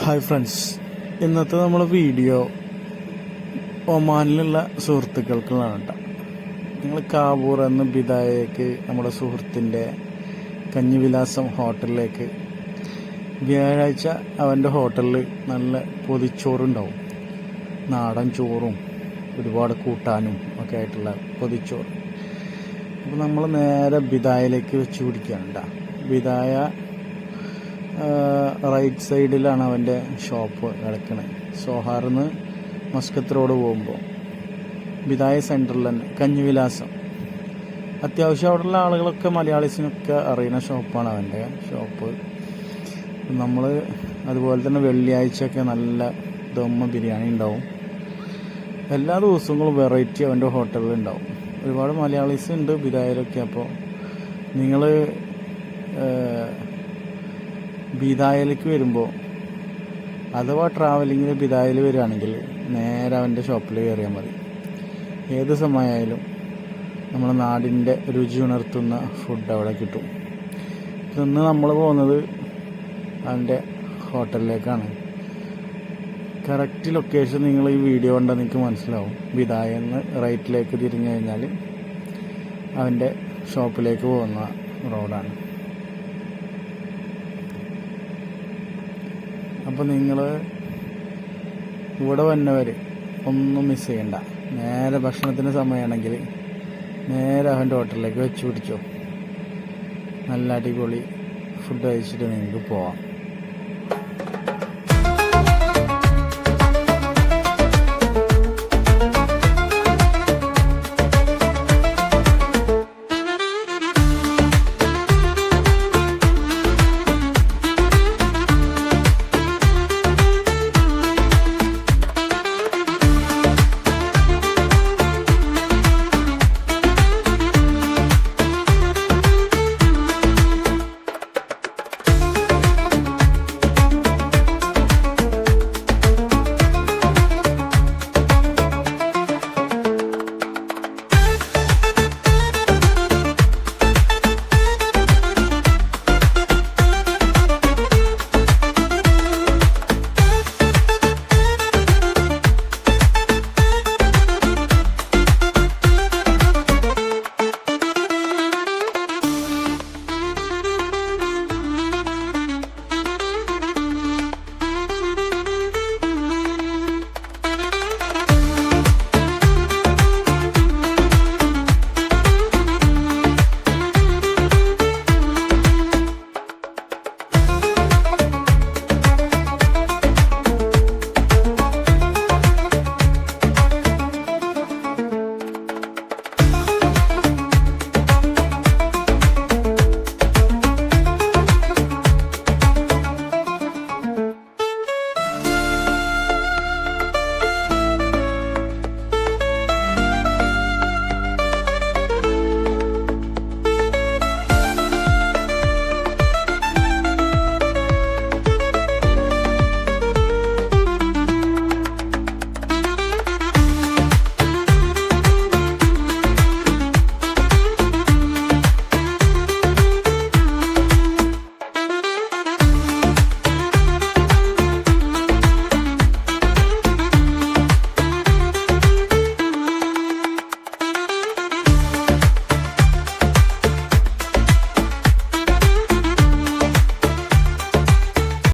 Hi friends, ഇന്നത്തെ നമ്മുടെ video ഒമാനിലുള്ള സുഹൃത്തുക്കൾക്കുള്ളതാണ് കേട്ടോ. നിങ്ങൾ കാബൂർ എന്ന ബിദായയ്ക്ക് നമ്മുടെ സുഹൃത്തിൻ്റെ കഞ്ഞിവിലാസം ഹോട്ടലിലേക്ക് വ്യാഴാഴ്ച അവൻ്റെ ഹോട്ടലിൽ നല്ല പൊതിച്ചോറുണ്ടാവും. നാടൻ ചോറും ഒരുപാട് കൂട്ടാനും ഒക്കെ ആയിട്ടുള്ള പൊതിച്ചോറ്. അപ്പോൾ നമ്മൾ നേരെ ബിദായയിലേക്ക് വെച്ച് പിടിക്കുകയാണ് കേട്ടോ. ബിദായ റൈറ്റ് സൈഡിലാണ് അവൻ്റെ ഷോപ്പ് കിടക്കുന്നത്. സോഹാറിന്ന് മസ്കത്ത് റോഡ് പോകുമ്പോൾ ബിദായ സെൻറ്ററിൽ തന്നെ കഞ്ഞിവിലാസം. അത്യാവശ്യം അവിടെയുള്ള ആളുകളൊക്കെ മലയാളീസിനൊക്കെ അറിയുന്ന ഷോപ്പാണ് അവൻ്റെ ഷോപ്പ്. നമ്മൾ അതുപോലെ തന്നെ വെള്ളിയാഴ്ചയൊക്കെ നല്ല ദമ്മ ബിരിയാണി ഉണ്ടാവും. എല്ലാ ദിവസങ്ങളും വെറൈറ്റി അവൻ്റെ ഹോട്ടലിൽ ഉണ്ടാവും. ഒരുപാട് മലയാളീസ് ഉണ്ട് ബിദായയിലൊക്കെ. അപ്പോൾ നിങ്ങൾ ബിദായയിലേക്ക് വരുമ്പോൾ അഥവാ ട്രാവലിങ്ങിന് ബിദായയിൽ വരികയാണെങ്കിൽ നേരെ അവൻ്റെ ഷോപ്പിൽ കയറിയാൽ മതി. ഏത് സമയമായാലും നമ്മുടെ നാടിൻ്റെ രുചി ഉണർത്തുന്ന ഫുഡ് അവിടെ കിട്ടും. ഇന്ന് നമ്മൾ പോകുന്നത് അവൻ്റെ ഹോട്ടലിലേക്കാണ്. കറക്റ്റ് ലൊക്കേഷൻ നിങ്ങൾ ഈ വീഡിയോ കണ്ടാൽ നിങ്ങൾക്ക് മനസ്സിലാവും. ബിദായെന്ന് റൈറ്റിലേക്ക് തിരിഞ്ഞു കഴിഞ്ഞാൽ അവൻ്റെ ഷോപ്പിലേക്ക് പോകുന്ന റോഡാണ്. അപ്പോൾ നിങ്ങൾ ഇവിടെ വന്നവർ ഒന്നും മിസ് ചെയ്യണ്ട. നേരെ ഭക്ഷണത്തിന് സമയമാണെങ്കിൽ നേരെ അവൻ്റെ ഹോട്ടലിലേക്ക് വെച്ച് പിടിച്ചോ. നല്ല അടിപൊളി ഫുഡ് കഴിച്ചിട്ട് നിങ്ങൾക്ക് പോവാം.